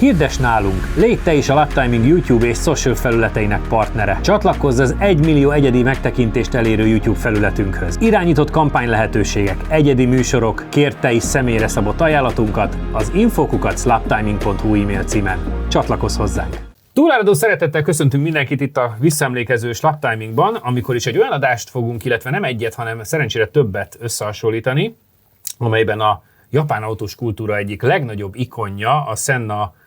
Hirdess nálunk! Légy te is a Laptiming YouTube és social felületeinek partnere. Csatlakozz az 1 millió egyedi megtekintést elérő YouTube felületünkhöz. Irányított kampány lehetőségek, egyedi műsorok, kérd te is személyre szabott ajánlatunkat az info@laptiming.hu e-mail címen. Csatlakozz hozzánk! Túláradó szeretettel köszöntünk mindenkit itt a visszaemlékezős Laptimingban, amikor is egy olyan adást fogunk, illetve nem egyet, hanem szerencsére többet összehasonlítani, amelyben a japán autós kultúra egyik legnagyobb ikonja, a Senna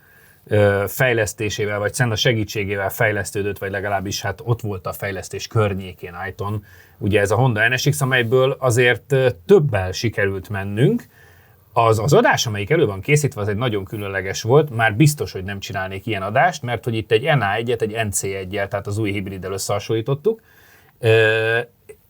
fejlesztésével, vagy Senna segítségével fejlesztődött, vagy legalábbis hát ott volt a fejlesztés környékén Aiton. Ugye ez a Honda NSX, amelyből azért többel sikerült mennünk. Az adás, amelyik elő van készítve, az egy nagyon különleges volt, már biztos, hogy nem csinálnék ilyen adást, mert hogy itt egy NA1-et, egy NC1-jel, tehát az új hibriddel összehasonlítottuk.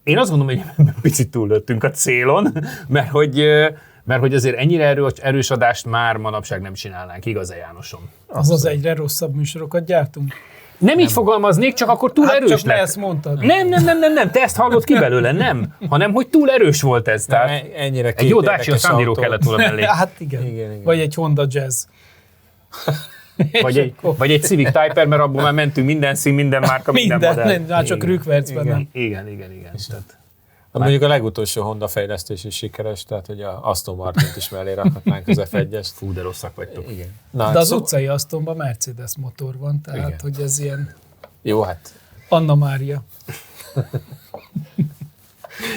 Én azt gondolom, hogy picit túllöttünk a célon, mert hogy azért ennyire erős adást már manapság nem csinálnánk, igaz-e, Jánosom? Azaz egyre rosszabb műsorokat gyártunk? Nem így fogalmaznék, csak akkor túl erős csak lett. ezt mondtad. Nem, te ezt hallod ki belőle, nem. Hanem, hogy túl erős volt ez. Tehát ennyire egy jó Dacia Sandero kellett volna mellé. Hát igen. Vagy egy Honda Jazz. Vagy egy Civic Type-R, mert abból már mentünk minden szín, minden márka, minden modell. Már csak rükvercben nem. Igen. Tehát. Mondjuk a legutolsó Honda fejlesztés is sikeres, tehát hogy a Aston Martint is mellé rakhatnánk az F1-est. Fú, de rosszak vagytok. Igen. Na, de az utcai Astonban Mercedes motor van, tehát igen. Hogy ez ilyen... Jó, hát. Anna Mária.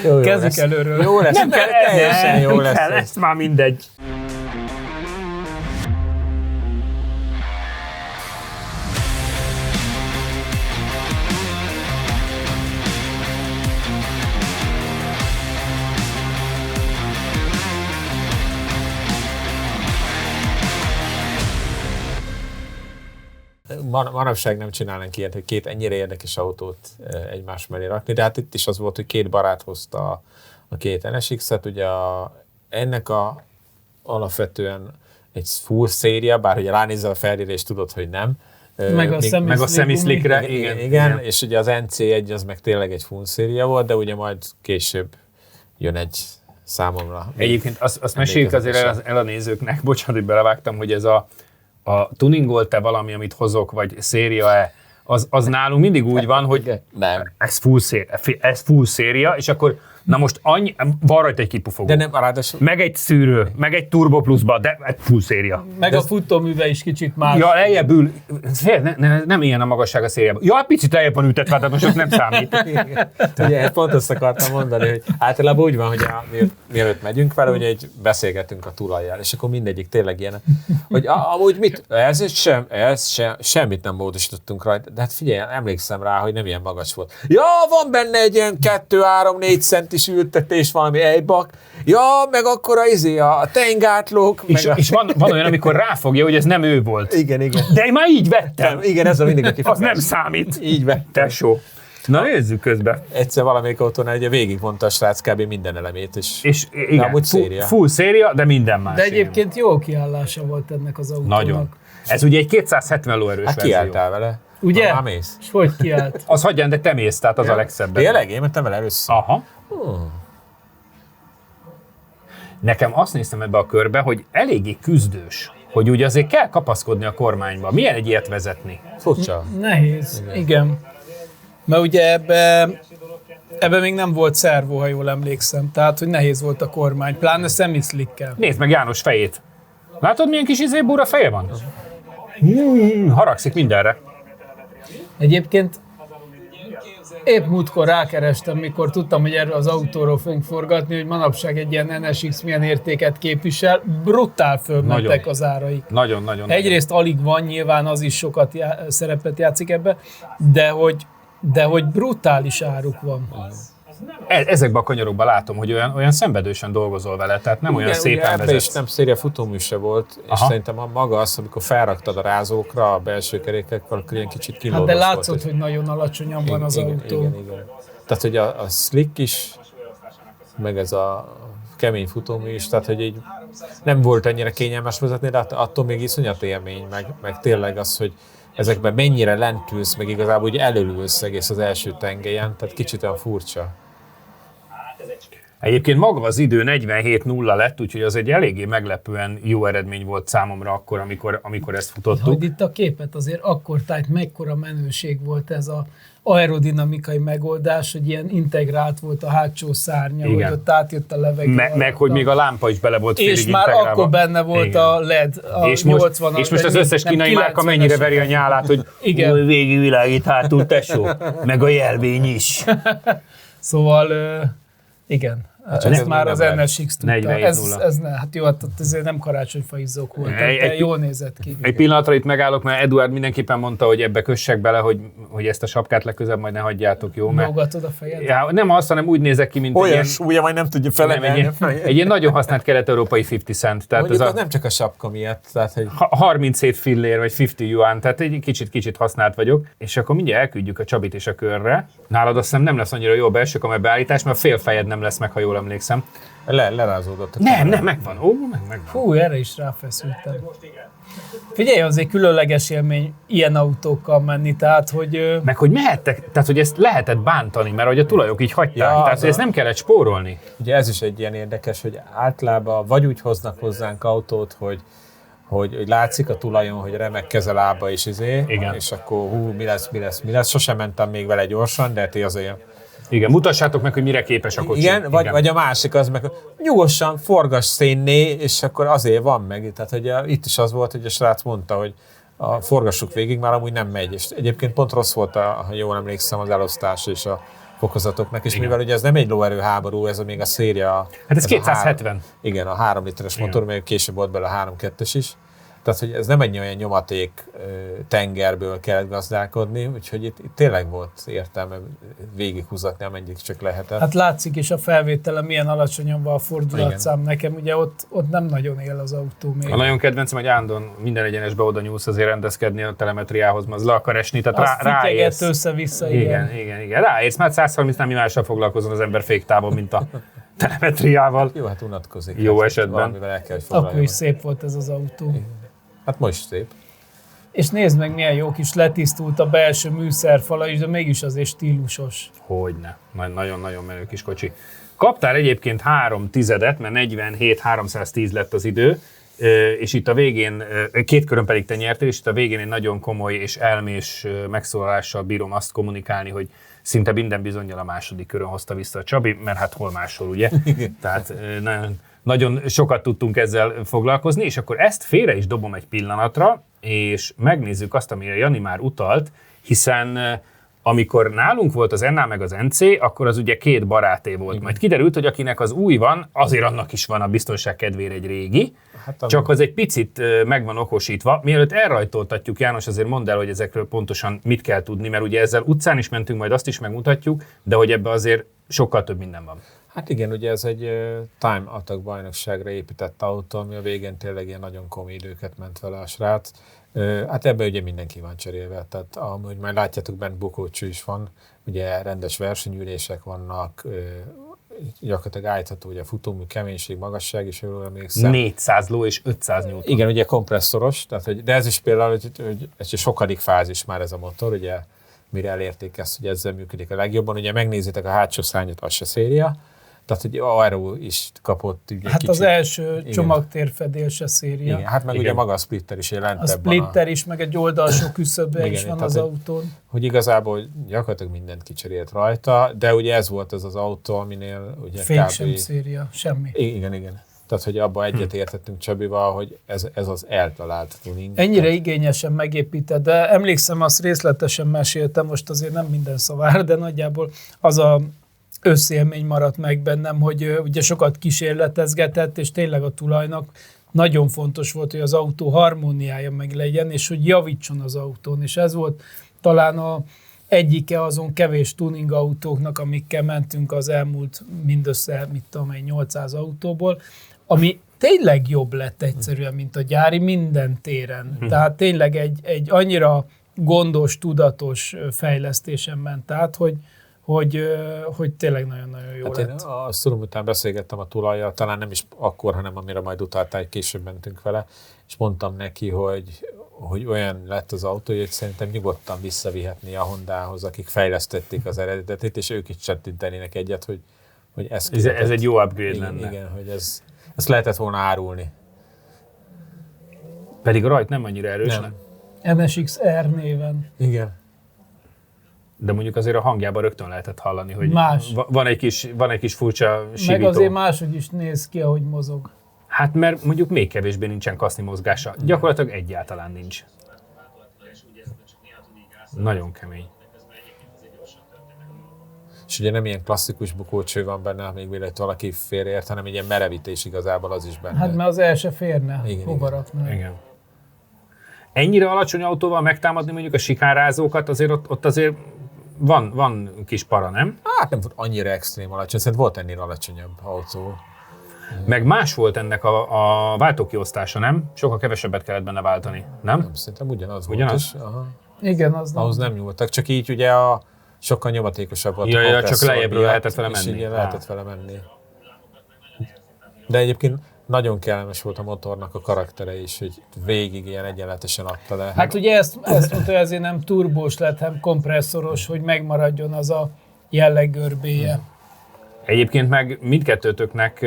Jó kezdjük lesz. előről. Jó lesz, nem kell, teljesen jó lesz. Ez már mindegy. Manapság nem csinálnánk ilyet, hogy két ennyire érdekes autót egymás mellé rakni, de hát itt is az volt, hogy két barát hozta a két NSX-et, ugye ennek alapvetően egy full széria, bár hogy ránézzel a felírést, tudod, hogy nem. Meg a semi-slickre, igen, és ugye az NC1 az meg tényleg egy full széria volt, de ugye majd később jön egy számomra. Egyébként azt meséljük azért el a nézőknek, bocsánat, hogy belevágtam, hogy ez a tuningolt-e valami, amit hozok, vagy széria-e, az nálunk mindig úgy van, hogy nem. Ez full széria, és akkor na most van rajta egy kipufogó. De nem, ráadásul... Meg egy szűrő, meg egy turbo pluszba, de full széria. Meg a futóműve is kicsit más. Ja, lejjebb ül. Nem ilyen a magasság a szériában. Ja, picit lejjebb van ütetve, tehát most az nem számít. Ugye, pont azt akartam mondani, hogy általában úgy van, hogy mielőtt megyünk vele, hogy beszélgetünk a tulajjal, és akkor mindegyik tényleg ilyen, hogy amúgy mit? Semmit nem módosítottunk rajta, de hát figyelj, emlékszem rá, hogy nem ilyen magas volt. Ja, van benne egy ilyen 2-3-4 centis ültetés, valami ejbak. Ja, meg akkor a tejngátlók. És van olyan, amikor ráfogja, hogy ez nem ő volt. Igen. De én már így vettem. Igen, ez a mindig a kifogás. Az nem számít. Így vettem. Tesó. Na nézzük közben. Egyszer valamelyik autónál ugye végigmondta a srác kb. Minden elemét, és igen, full széria, de minden más. De egyébként jó kiállása volt ennek az autónak. Nagyon. Ez ugye egy 270 lóerős verzió. Kiálltál vele. Ugye? Már mész. És hogy kiállt? Az hagyján, de te mész, tehát az a legszebb. Tényleg? Én mentem vele először. Aha. Nekem azt néztem ebbe a körbe, hogy eléggé küzdős, hogy ugye azért kell kapaszkodni a kormányba. Milyen egy ilyet vezetni? Furcsa. Nehéz, igen. Mert ugye ebbe még nem volt szervó, ha jól emlékszem. Tehát, hogy nehéz volt a kormány, pláne semi-slickkel. Nézd meg János fejét. Látod, milyen kis búra feje van? Haragszik mindenre. Egyébként épp múltkor rákerestem, mikor tudtam, hogy erről az autóról fogunk forgatni, hogy manapság egy ilyen NSX milyen értéket képvisel. Brutál fölmentek az áraik. Nagyon. Egyrészt alig van, nyilván az is sokat szerepet játszik ebbe, de hogy brutális áruk van. Ezekben a kanyarokban látom, hogy olyan szenvedősen dolgozol vele, tehát nem olyan szépen vezetsz. És nem széria futómű se volt, és szerintem a maga az, amikor felraktad a rázókra a belső kerékekkel, akkor ilyen kicsit kilódott volt. Hát de látszott, hogy nagyon alacsonyan van az autó. Igen. Tehát, hogy a slick is, meg ez a kemény futómű is, tehát, hogy így nem volt ennyire kényelmes vezetni, de attól még iszonyat élmény, meg tényleg az, hogy ezekben mennyire lentülsz, meg igazából úgy előülsz egész az első tengelyen, tehát kicsit olyan furcsa. Egyébként maga az idő 47-0 lett, úgyhogy az egy eléggé meglepően jó eredmény volt számomra akkor, amikor ezt futottuk. Hogy itt a képet azért akkor, tehát mekkora menőség volt ez a aerodinamikai megoldás, hogy ilyen integrált volt a hátsó szárnya, igen. hogy ott átjött a levegő. Meg hogy még a lámpa is bele volt félig és már integrálva. akkor benne volt igen. a LED, a és 80 most az összes kínai márka mennyire veri a nyálát, hogy végigvilágít hátul, tesó, meg a jelvény is. Szóval igen, ezt már az NSX tudta. 47-0. Hát jó, hát ezért nem karácsonyfa izzók voltak, de jól nézett ki. Egy pillanatra itt megállok, mert Eduard mindenképpen mondta, hogy ebbe kössek bele, hogy ezt a sapkát legközelebb majd ne hagyjátok, jó? Lógatod a fejed? Ja, nem azt, hanem úgy nézek ki, mint olyan ilyen, súlya, majd nem tudja felemelni. egy ilyen nagyon használt kelet-európai 50 cent. Tehát Mondjuk ez az nem csak a sapka miatt. Tehát, hogy 37 fillér, vagy 50 yuan, tehát egy kicsit használt vagyok, és akkor mindjárt elküldjük a Csabit és a körre. Nálad azt hiszem nem lesz annyira jó a belső kamerbeállítás, mert a fél fejed nem lesz meg, ha jól emlékszem. lerázódott. Nem, megvan. Megvan. Hú, erre is ráfeszültem. Figyelj, azért különleges élmény ilyen autókkal menni, tehát hogy... Meg hogy mehettek, tehát hogy ezt lehetett bántani, mert hogy a tulajok így hagyták, Ja, tehát hogy ezt nem kellett spórolni. Ugye ez is egy ilyen érdekes, hogy általában vagy úgy hoznak hozzánk autót, hogy látszik a tulajon, hogy remek kezelába is Igen. és akkor mi lesz. Sosem mentem még vele gyorsan, de ti azért... Igen, mutassátok meg, hogy mire képes a kocsi. Igen, vagy a másik az meg, nyugodtan forgass szénné, és akkor azért van meg. Tehát hogy itt is az volt, hogy a srác mondta, hogy forgassuk végig, már amúgy nem megy. És egyébként pont rossz volt, ha jól emlékszem, az elosztás és a fokozatoknak, és mivel ugye ez nem egy lóerő háború, ez még a széria... Hát ez 270. Igen, a 3 literes motor, még később volt bele a 3.2-es is. Tehát, hogy ez nem egy olyan nyomaték tengerből kellett gazdálkodni, úgyhogy itt tényleg volt értelme végighúzatni, amennyit csak lehetett. Hát látszik is a felvétele, milyen alacsonyan van a fordulatszám. Nekem ugye ott nem nagyon él az autó még. A nagyon kedvencem, hogy állandóan minden egyenesbe oda nyúlsz azért rendezkedni a telemetriához, az le akar esni, tehát ráérsz. össze-vissza, igen. Ráérsz, már 130-nál mi mással foglalkozon az ember féktávon, mint a telemetriával. Jó, hát unatkozik. Jó hát, esetben. Valamivel el kell, hogy Akkor is szép volt ez az autó. Hát most szép. És nézd meg, milyen jó kis letisztult a belső műszerfala is, de mégis azért stílusos. Hogyne. Nagyon-nagyon menő kis kocsi. Kaptál egyébként 3 tizedet, mert 47-310 lett az idő, és itt a végén, 2 körön pedig te nyertél, és itt a végén egy nagyon komoly és elmés megszólalással bírom azt kommunikálni, hogy szinte minden bizonnyal a második körön hozta vissza a Csabi, mert hát hol máshol, ugye? Tehát nagyon sokat tudtunk ezzel foglalkozni, és akkor ezt félre is dobom egy pillanatra, és megnézzük azt, amire Jani már utalt, hiszen amikor nálunk volt az NA meg az NC, akkor az ugye 2 baráté volt. Igen. Majd kiderült, hogy akinek az új van, azért annak is van a biztonság kedvére egy régi, csak az egy picit meg van okosítva. Mielőtt elrajtoltatjuk, János, azért mondd el, hogy ezekről pontosan mit kell tudni, mert ugye ezzel utcán is mentünk, majd azt is megmutatjuk, de hogy ebbe azért sokkal több minden van. Hát igen, ugye ez egy time attack bajnokságra épített autó, ami a végén tényleg ilyen nagyon komoly időket ment vele a srác. Hát ebben ugye mindenki van cserélve, tehát ahogy már látjátok, bent bukócső is van, ugye rendes versenyülések vannak, gyakorlatilag állítható, ugye futómű, keménység, magasság is, jól emlékszem. 400 ló és 500 Newton. Igen, ugye kompresszoros, tehát, de ez is például, hogy ez egy sokadik fázis már ez a motor, ugye mire elérték ezt, hogy ezzel működik a legjobban. Ugye megnézitek a hátsó szárnyat, az se széria, tehát hogy Aero is kapott ugye hát kicsit. Az első csomagtérfedél se széria. Igen, hát meg igen. Ugye maga a splitter is jelentebb. A splitter is, meg egy oldalsó küszöbbe is van az autón. Hogy igazából gyakorlatilag mindent kicserélt rajta, de ugye ez volt az az autó, aminél ugye fék sem széria, semmi. Igen. Tehát, hogy abban egyet értettünk Csabival, hogy ez az eltalált tuning. Ennyire igényesen megépített, de emlékszem, azt részletesen meséltem, most azért nem minden szavára, de nagyjából az a összélmény maradt meg bennem, hogy ugye sokat kísérletezgetett, és tényleg a tulajnak nagyon fontos volt, hogy az autó harmóniája meg legyen, és hogy javítson az autón, és ez volt talán egyike azon kevés tuning autóknak, amikkel mentünk az elmúlt mindössze, 800 autóból, ami tényleg jobb lett egyszerűen, mint a gyári minden téren. Tehát tényleg egy annyira gondos, tudatos fejlesztésen ment át, hogy tényleg nagyon-nagyon jó lett. Én a szturum után beszélgettem a tulajjal, talán nem is akkor, hanem amire majd utaltál, később mentünk vele, és mondtam neki, hogy olyan lett az autó, hogy szerintem nyugodtan visszavihetné a Hondához, akik fejlesztették az eredetit, és ők is csettintenének egyet, hogy hogy ez egy jó upgrade lenne. Igen, hogy ezt lehetett volna árulni. Pedig a rajt nem annyira erős. Nem. NSX-R néven. Igen. De mondjuk azért a hangjában rögtön lehetett hallani, hogy Más. Van egy kis furcsa sivító. Meg azért máshogy is néz ki, ahogy mozog. Hát mert mondjuk még kevésbé nincsen kaszni mozgása. Gyakorlatilag egyáltalán nincs. Nagyon kemény. És ugye nem ilyen klasszikus bukócső van benne, még mielőtt valaki félreért, hanem egy ilyen merevítés igazából az is benne. Hát mert az el se férne, Igen, hova rakná. Igen. Ennyire alacsony autóval megtámadni mondjuk a sikánrázókat, azért ott azért van kis para, nem? Hát nem volt annyira extrém alacsony, szerintem volt ennél alacsonyabb autó. Meg más volt ennek a váltókiosztása, nem? Sokkal kevesebbet kellett benne váltani, nem? Nem, szerintem ugyanaz volt. Ugyanaz? És, aha. Igen, az nem. Ahhoz nem nyúltak, csak így ugye sokkal nyomatékosabb volt Ja, a kompresszor csak lejjebről miatt, lehetett vele és menni. így lehetett vele menni. De egyébként nagyon kellemes volt a motornak a karaktere is, hogy végig ilyen egyenletesen adta le. Hát ugye ezt mondta, hogy ezért nem turbós lett, hanem kompresszoros, hogy megmaradjon az a jelleggörbéje. Egyébként meg mindkettőtöknek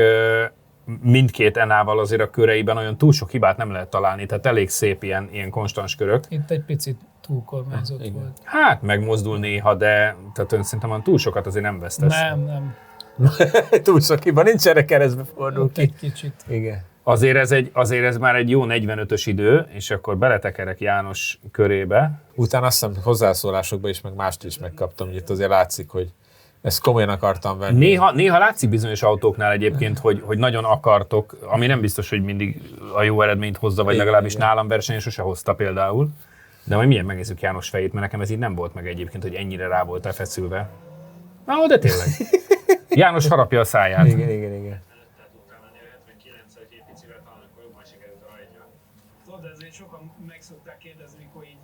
mindkét enával azért a köreiben olyan túl sok hibát nem lehet találni, tehát elég szép ilyen konstans körök. Itt egy picit túlkormányzott volt. Hát megmozdul néha, de tehát szerintem olyan túl sokat azért nem vesztesz. Nem. Túl sok hiba, nincs erre keresztbe fordul Ott ki. egy kicsit. Igen. Azért ez már egy jó 45-ös idő, és akkor beletekerek János körébe. Utána azt hiszem hozzászólásokban is, meg mást is megkaptam, hogy itt azért látszik, hogy ezt komolyan akartam venni. Néha látszik bizonyos autóknál egyébként, hogy nagyon akartok, ami nem biztos, hogy mindig a jó eredményt hozza, vagy Igen, legalábbis igen. nálam versenyen sose hozta például. De majd milyen megnézzük János fejét, mert nekem ez így nem volt meg egyébként, hogy ennyire rá voltál feszülve. Na, de tényleg. János harapja a száját. Igen. Tudod, ezért sokan meg szokták kérdezni, mikor így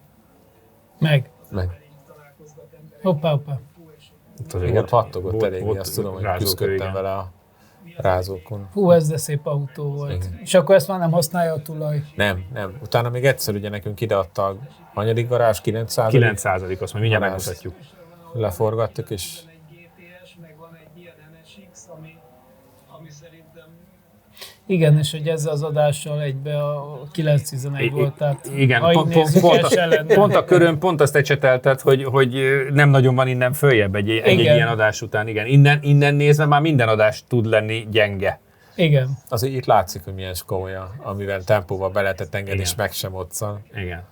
meg találkozgat emberek. Hoppá. Igen, pattogott eléggé, azt tudom, hogy rázókő, küzdöttem igen. vele a rázókon. Hú, ez de szép autó volt. Igen. És akkor ezt már nem használja a tulaj. Nem. Utána még egyszer ugye nekünk ideadta a hanyadik garázs, 900 9%-os, majd mindjárt Garázs. megmutatjuk. leforgattuk, és Egy GTS, meg van egy ilyen NSX, ami szerintem... Igen, és hogy ezzel az adással egybe a 911 volt, tehát Igen, ha így nézzük, ez se lenne. pont a körön pont azt ecsetelted, hogy nem nagyon van innen följebb egy ilyen adás után. Igen, innen nézve már minden adás tud lenni gyenge. Igen. azért itt látszik, hogy milyen komolyan, amivel tempóval be lehetett engedni, Igen. és meg sem otszan. Igen.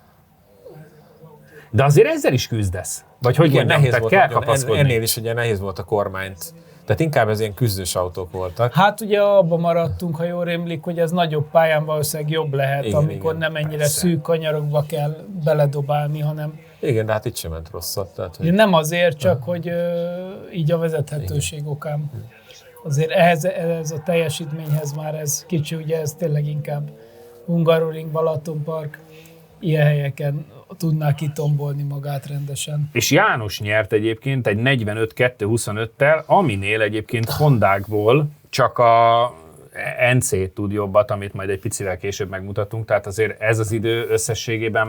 De azért ezzel is küzdesz. Vagy hogy Igen, mondjam, nehéz tehát volt, kell nagyon, kapaszkodni. ennél is ugye nehéz volt a kormányt. Tehát inkább ez ilyen küzdős autók voltak. Hát ugye abban maradtunk, ha jól rémlik, hogy ez nagyobb pályán valószínűleg jobb lehet, Igen, amikor igen, nem ennyire persze. szűk kanyarokba kell beledobálni, hanem Igen, de hát itt sem ment rosszat. Tehát, hogy nem azért, csak hogy így a vezethetőség okán. Azért ehhez a teljesítményhez már ez kicsi, ugye ez tényleg inkább Hungaroring, Balatonpark, ilyen helyeken tudná kitombolni magát rendesen. És János nyert egyébként egy 45-225-tel, aminél egyébként Hondákból csak a NC tud jobbat, amit majd egy picivel később megmutatunk, tehát azért ez az idő összességében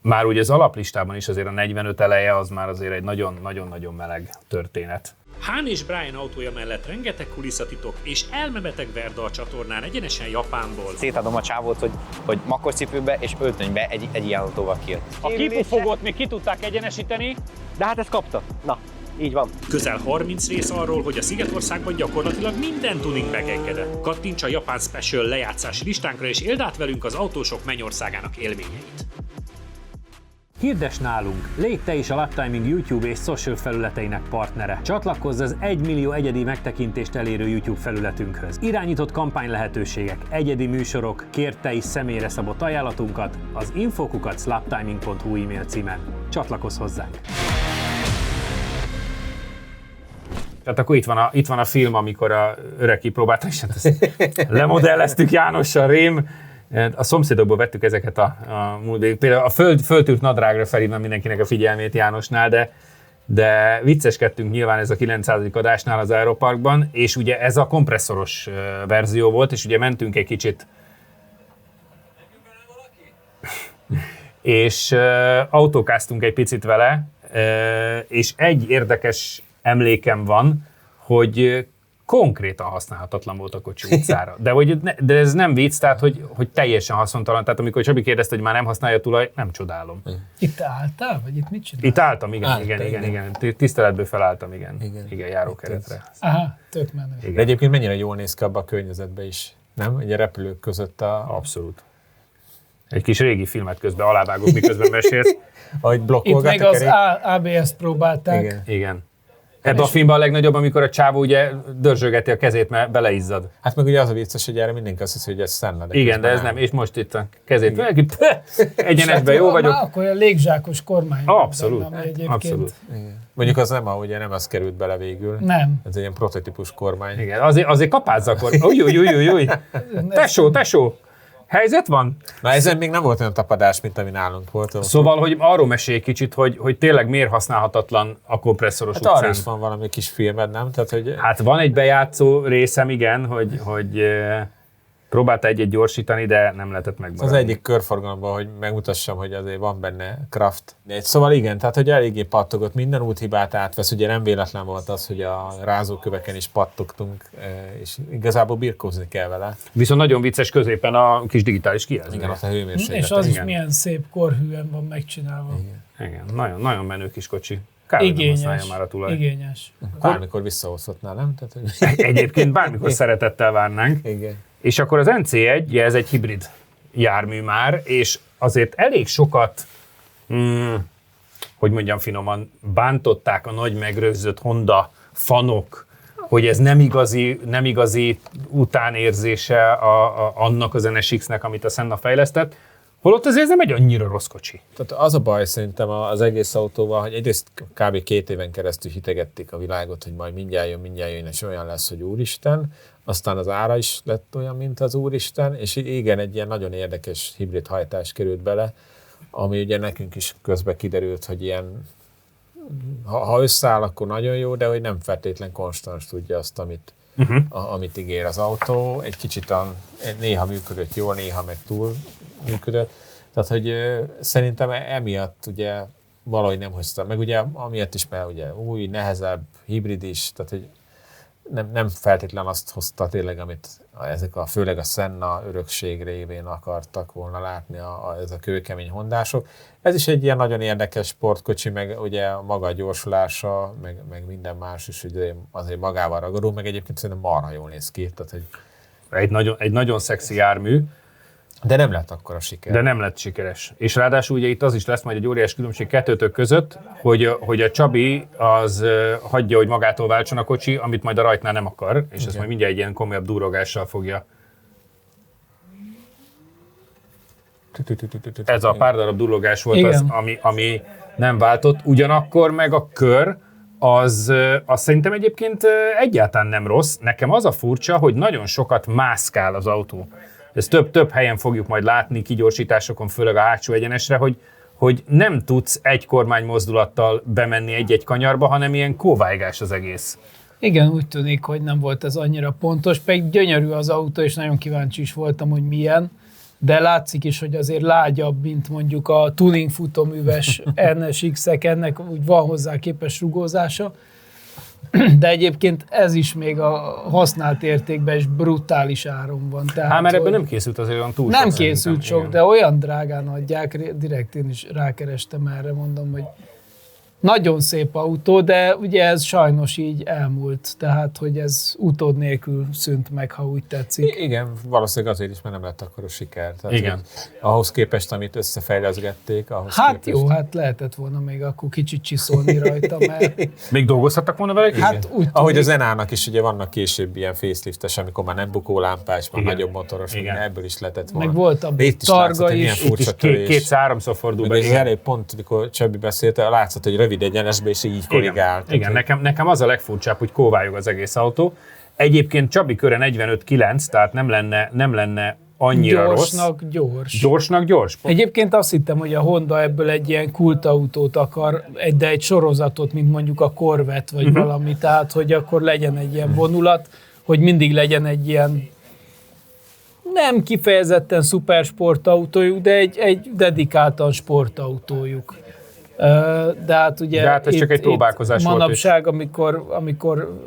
már ugye az alaplistában is azért a 45 eleje az már azért egy nagyon-nagyon meleg történet. Han és Brian autója mellett rengeteg kulisszatitok és elmebeteg Verda a csatornán egyenesen Japánból. Szétadom a csávót, hogy makoscipőbe és öltönybe egy ilyen autóval kijött. A kipufogót még ki tudták egyenesíteni. De hát ezt kapta. Na, így van. Közel 30 rész arról, hogy a Szigetországban gyakorlatilag minden tuning megengedett. Kattints a Japán Special lejátszási listánkra és éld át velünk az autósok mennyországának élményeit. Hirdess nálunk! Légy te is a Lap Timing YouTube és social felületeinek partnere. Csatlakozz az 1 millió egyedi megtekintést elérő YouTube felületünkhöz. Irányított kampány lehetőségek, egyedi műsorok, kérd te is személyre szabott ajánlatunkat az info@laptiming.hu e-mail címen. Csatlakozz hozzánk! Tehát akkor itt van a film, amikor a öreg kipróbálta, és hát ezt lemodelleztük Jánossal, rém. A szomszédokból vettük ezeket például a földtűrt nadrágra felhívnám mindenkinek a figyelmét Jánosnál, de vicceskedtünk nyilván ez a 900. adásnál az Aeroparkban, és ugye ez a kompresszoros verzió volt, és ugye mentünk egy kicsit és autókáztunk egy picit vele, és egy érdekes emlékem van, hogy konkrétan használhatatlan volt a kocsi utcára. De ez nem vicc, tehát hogy teljesen haszontalan. Tehát amikor Csabi kérdezte, hogy már nem használja a tulaj, nem csodálom. Itt álltál? Vagy itt mit csináltál? Itt álltam, igen. Tiszteletből felálltam, igen, járókeretre. Aha, tök menő. De egyébként mennyire jól néz ki abba a környezetbe is, nem? Egy repülők között Abszolút. Egy kis régi filmet közben alávágok, miközben mesélsz. ahogy Itt blokkolgat meg az ABS-t próbálták. Igen. Ebben a filmben a legnagyobb, amikor a csávó ugye dörzsögeti a kezét, mert beleizzad. Hát meg ugye az a vicces, hogy erre mindenki azt hiszi, hogy ez Senna. Igen, de ez nem. És most itt a kezét valaki, egyenesben jó vagyok. Akkor olyan légzsákos kormány. Abszolút. Egyébként. Mondjuk az nem, ugye nem az került bele végül. Nem. Ez egy ilyen prototípus kormány. Igen, azért kapázza akkor. Új. Tesó. Helyzet van? Na ezen még nem volt olyan tapadás, mint ami nálunk volt. Szóval, hogy arról mesélj kicsit, hogy tényleg miért használhatatlan a kompresszoros Hát utcán. arra is van valami kis filmed, nem? Tehát, hogy... Hát van egy bejátszó részem, igen, hogy próbálta egyet gyorsítani, de nem lehetett megmaradni. Az egyik körforgalomban, hogy megmutassam, hogy azért van benne craft. Szóval igen, tehát hogy eléggé pattogott, minden úthibát átvesz, ugye nem véletlen volt az, hogy a rázóköveken is pattogtunk, és igazából birkózni kell vele. Viszont nagyon vicces középen a kis digitális kijelző. Igen, ott a hőmérséklet. És az is igen. milyen szép korhűen van megcsinálva. Igen, nagyon menő kis kocsi. Kár, hogy nem használja már a tulaj. Igényes. Bármikor visszahozhatnál, nem? Tehát, hogy... Egyébként bármikor szeretettel várnánk. Igen. És akkor az NC1, ugye ez egy hibrid jármű már, és azért elég sokat, hogy mondjam finoman, bántották a nagy megrögzött Honda fanok, hogy ez nem igazi utánérzése annak az NSX-nek, amit a Senna fejlesztett, holott azért ez nem egy annyira rossz kocsi. Tehát az a baj szerintem az egész autóval, hogy egyrészt kb. 2 éven keresztül hitegették a világot, hogy majd mindjárt jön, és olyan lesz, hogy úristen. Aztán az ára is lett olyan, mint az úristen, és igen, egy ilyen nagyon érdekes hibrid hajtás került bele, ami ugye nekünk is közben kiderült, hogy ilyen, ha összeáll, akkor nagyon jó, de hogy nem feltétlen konstans tudja azt, amit ígér az autó. Egy kicsit néha működött jól, néha meg túl működött. Tehát, hogy szerintem emiatt ugye valahogy nem hozta. Meg ugye amiatt is, mert ugye új, nehezebb, hibrid is, tehát hogy nem feltétlen azt hozta tényleg, amit főleg a Senna örökség révén akartak volna látni ez a kőkemény hondások. Ez is egy ilyen nagyon érdekes sportkocsi, meg ugye maga a gyorsulása, meg minden más is ugye azért magával ragadó, meg egyébként szerintem marha jól néz ki. Tehát, hogy... Egy nagyon szexi jármű. De nem lett akkora siker. De nem lett sikeres. És ráadásul ugye itt az is lesz majd egy óriás különbség kettőtök között, hogy a Csabi az hagyja, hogy magától váltson a kocsi, amit majd a rajtnál nem akar, és ezt majd mindjárt egy ilyen komolyabb durrogással fogja. Ez a pár darab durrogás volt az, ami nem váltott. Ugyanakkor meg a kör, az szerintem egyébként egyáltalán nem rossz. Nekem az a furcsa, hogy nagyon sokat mászkál az autó. Ezt több helyen fogjuk majd látni kigyorsításokon, főleg a hátsó egyenesre, hogy nem tudsz egy kormánymozdulattal bemenni egy-egy kanyarba, hanem ilyen kóvájgás az egész. Igen, úgy tűnik, hogy nem volt ez annyira pontos, pedig gyönyörű az autó, és nagyon kíváncsi is voltam, hogy milyen, de látszik is, hogy azért lágyabb, mint mondjuk a tuning futóműves NSX-ek, ennek úgy van hozzá képes rugózása. De egyébként ez is még a használt értékben is brutális áron van. Tehát, mert ebben nem készült azért olyan túl nem sok. készült sok, igen. De olyan drágán adják, direkt én is rákerestem erre, mondom, hogy nagyon szép autó, de ugye ez sajnos így elmúlt, tehát hogy ez utód nélkül szűnt meg, ha úgy tetszik. Igen, valószínűleg azért is, mert nem lett akkor a siker. Tehát, igen. Ahhoz képest, amit összefejleszgették, ahhoz hát képest... jó, hát lehetett volna még akkor kicsit csiszolni rajta, mert... Még dolgozhattak volna vele? Hát úgy ahogy az Enának is ugye vannak később ilyen faceliftes, amikor már nem bukólámpás, már nagyobb motoros, ebből is lehetett volna. Meg volt a targa is. Kétszer-háromszor fordul be. Ez elég pont, amikor Csabi beszélt, látszott, hogy rövid egyenesbe, és így korrigált. Igen, nekem az a legfurcsább, hogy kóvályog az egész autó. Egyébként Csabi köre 45-9, tehát nem lenne annyira gyorsnak rossz. Gyors. Gyorsnak gyors. Egyébként azt hittem, hogy a Honda ebből egy ilyen kultautót akar, de egy sorozatot, mint mondjuk a Corvette vagy valami, tehát hogy akkor legyen egy ilyen vonulat, hogy mindig legyen egy ilyen nem kifejezetten szuper sportautójuk, de egy dedikáltan sportautójuk. De hát ugye De hát ez csak egy próbálkozás volt. Manapság, amikor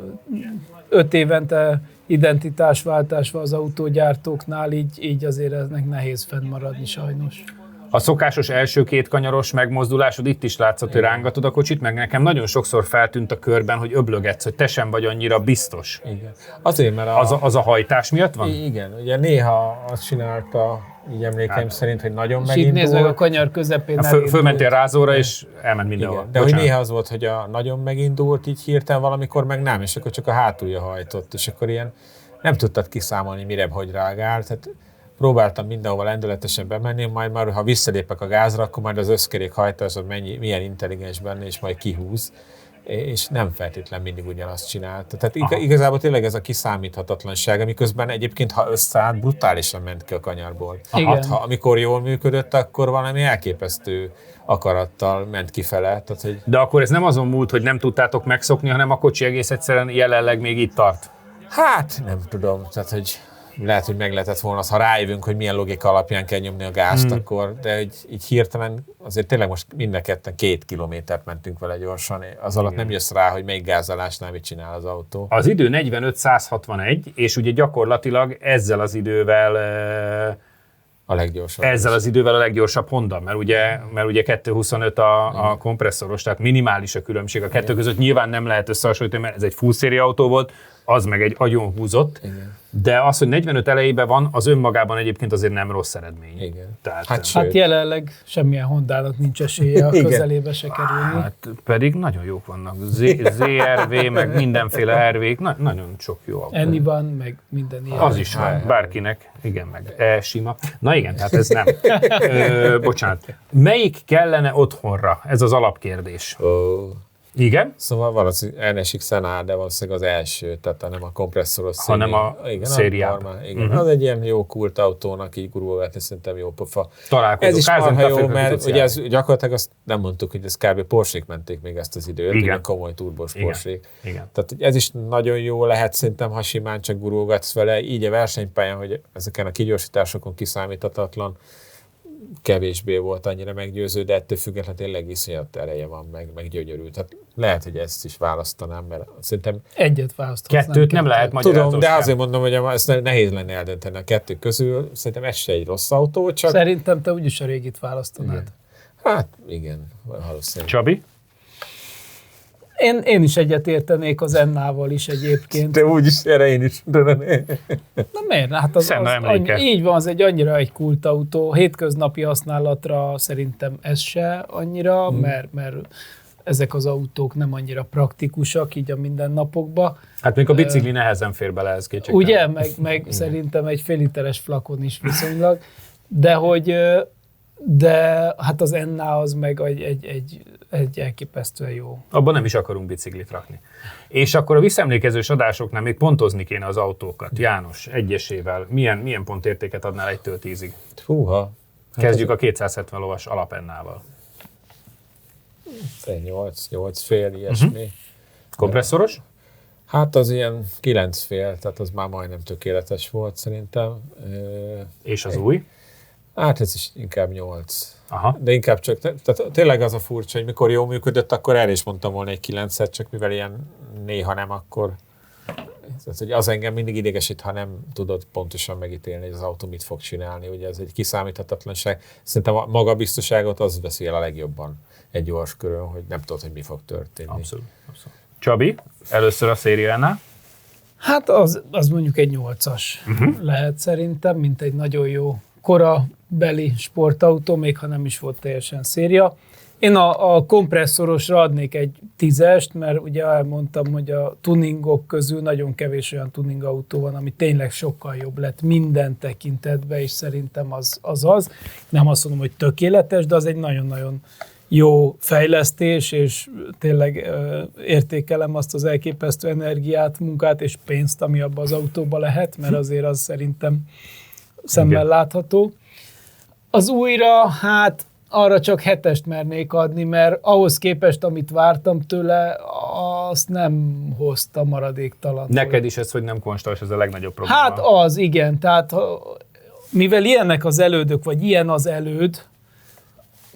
5 évente identitásváltás van az autógyártóknál, így azért ennek nehéz fennmaradni sajnos. A szokásos első 2 kanyaros megmozdulásod itt is látszott, hogy rángatod a kocsit, meg nekem nagyon sokszor feltűnt a körben, hogy öblögetsz, hogy te sem vagy annyira biztos. Igen. Azért, mert Az a hajtás miatt van? Igen, ugye néha azt csinálta, így emlékeim szerint, hogy nagyon És itt nézd meg a megindult. kanyar közepén. Fölmentél rázóra, és elment mindenhol. Igen, de hogy néha az volt, hogy nagyon megindult, így hirtelen valamikor meg nem, és akkor csak a hátulja hajtott, és akkor ilyen nem tudtad kiszámolni, mire, hogy reagál. Tehát próbáltam mindenhova lendületesen bemenni, majd már ha visszalépek a gázra, akkor majd az összkerék hajtás, az milyen intelligens benne, és majd kihúz, és nem feltétlen mindig ugyanazt csinálta. Tehát igazából tényleg ez a kiszámíthatatlanság, miközben egyébként, ha összeállt, brutálisan ment ki a kanyarból. Amikor jól működött, akkor valami elképesztő akarattal ment kifele. Tehát, hogy... De akkor ez nem azon múlt, hogy nem tudtátok megszokni, hanem a kocsi egész egyszerűen jelenleg még itt tart. Hát nem tudom, tehát hogy lehet, hogy meg lehetett volna az, ha rájövünk, hogy milyen logika alapján kell nyomni a gázt, akkor, de így hirtelen azért tényleg most mind 2 kilométert mentünk vele gyorsan, az alatt nem jössz rá, hogy melyik gázolásnál mit csinál az autó. Az idő 45-161, és ugye gyakorlatilag ezzel az idővel a leggyorsabb Honda, mert ugye 2.25 a kompresszoros, tehát minimális a különbség a kettő között. Nyilván nem lehet összehasonlítani, mert ez egy full széria autó volt, az meg egy agyon húzott, de az, hogy 45 elejében van, az önmagában egyébként azért nem rossz eredmény. Igen. Tehát, Hát jelenleg semmilyen Hondának nincs esélye a közelébe se kerülni. Hát pedig nagyon jók vannak. ZRV, meg mindenféle RV-k, nagyon sok jó autó. Enni van, meg minden ilyen. Az is van, bárkinek. Igen, meg sima. Na igen, tehát ez nem. Bocsánat. Melyik kellene otthonra? Ez az alapkérdés. Igen? Szóval valószínűleg NSX-en áll, de valószínűleg az első, tehát nem a kompresszoros hanem a szériában. Igen, az egy ilyen jó kult autónak így gurulgatni, szerintem jó pofa. Találkozó. Ez is marha jó, mert ugye ez, gyakorlatilag azt nem mondtuk, hogy ez kb. Porsche-k menték még ezt az időt, ilyen komoly turbos Porsche-k. Tehát ez is nagyon jó lehet szerintem, ha simán csak gurulgatsz vele, így a versenypályán, hogy ezeken a kigyorsításokon kiszámíthatatlan, kevésbé volt annyira meggyőző, de ettől függetlenül tényleg iszonyat ereje van, meg gyönyörű. Tehát lehet, hogy ezt is választanám, mert szerintem... Egyet választanám. 2 nem lehet magyarázós. Tudom, de azért mondom, hogy ezt nehéz lenne eldönteni a 2 közül. Szerintem ez se egy rossz autó, csak... Szerintem te úgyis a régit választanád. Igen. Hát igen, valószínűleg. Csabi? Én is egyet értenék az Ennával is egyébként. De úgyis, erre én is. Na miért? Hát így van, az egy kult autó. Hétköznapi használatra szerintem ez se annyira, mert ezek az autók nem annyira praktikusak így a mindennapokban. Hát még a bicikli nehezen fér bele, ez kétségtelen. Ugye, meg szerintem egy fél literes flakon is viszonylag, de hát az Enna az meg egy elképesztően jó. Abban nem is akarunk biciklit rakni. És akkor a visszaemlékezős adásoknál még pontozni kéne az autókat. János, egyesével milyen pontértéket adnál 1-től 10-ig? Húha. Kezdjük a 270 lovas alapennával. 8 fél, ilyesmi. Kompresszoros? Hát az ilyen 9 fél, tehát az már majdnem tökéletes volt szerintem. És az új? Hát ez is inkább 8. Aha. De inkább csak, tehát tényleg az a furcsa, hogy mikor jól működött, akkor el is mondtam volna egy 9-et, csak mivel ilyen néha nem, akkor tehát, hogy az engem mindig idegesít, ha nem tudod pontosan megítélni, hogy az autó mit fog csinálni. Ugye ez egy kiszámíthatatlanság. Szerintem a magabiztosságot az veszi el a legjobban egy gyors körön, hogy nem tudod, hogy mi fog történni. Abszolút. Csabi, először a szériánál? Hát az mondjuk egy 8-as lehet szerintem, mint egy nagyon jó korabeli sportautó, még ha nem is volt teljesen széria. Én a kompresszorosra adnék egy 10-est, mert ugye elmondtam, hogy a tuningok közül nagyon kevés olyan tuningautó van, ami tényleg sokkal jobb lett minden tekintetben, és szerintem az. Nem azt mondom, hogy tökéletes, de az egy nagyon-nagyon jó fejlesztés, és tényleg értékelem azt az elképesztő energiát, munkát és pénzt, ami abban az autóban lehet, mert azért az szerintem szemmel látható. Az újra, hát arra csak 7-est mernék adni, mert ahhoz képest, amit vártam tőle, azt nem hozta maradéktalan. Neked is ez, hogy nem konstans, ez a legnagyobb probléma. Hát az, igen. Tehát mivel ilyenek az elődök, vagy ilyen az előd,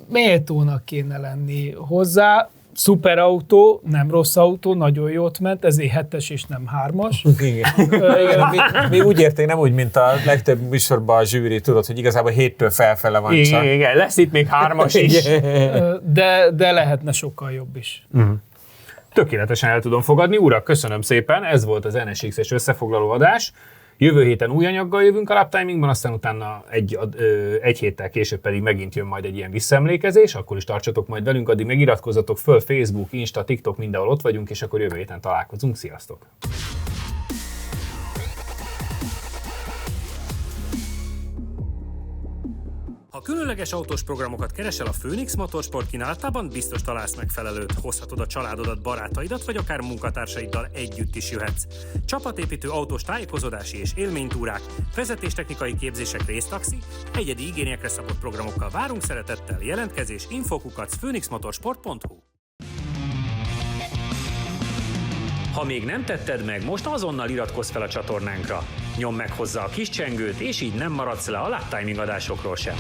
méltónak kéne lenni hozzá. Szuperautó, nem rossz autó, nagyon jót ment, ezért 7-es és nem 3-as. Igen, mi úgy érték, nem úgy, mint a legtöbb műsorban a zsűri, tudod, hogy igazából 7-től felfele van csak. Igen, lesz itt még 3-as is. De lehetne sokkal jobb is. Tökéletesen el tudom fogadni. Urak, köszönöm szépen, ez volt az NSX-es összefoglaló adás. Jövő héten új anyaggal jövünk a Laptimingban, aztán utána egy héttel később pedig megint jön majd egy ilyen visszaemlékezés, akkor is tartsatok majd velünk, addig megiratkozzatok föl, Facebook, Insta, TikTok, mindenhol ott vagyunk, és akkor jövő héten találkozunk. Sziasztok! Ha különleges autós programokat keresel a Phoenix Motorsport kínálatában, biztos találsz megfelelőt. Hozhatod a családodat, barátaidat, vagy akár munkatársaiddal együtt is jöhetsz. Csapatépítő autós tájékozódási és élménytúrák, vezetéstechnikai képzések, résztaxi, egyedi igényekre szabott programokkal várunk szeretettel. Jelentkezés info@phoenixmotorsport.hu. Ha még nem tetted meg, most azonnal iratkozz fel a csatornánkra. Nyomd meg hozzá a kis csengőt, és így nem maradsz le a Laptiming adásokról sem.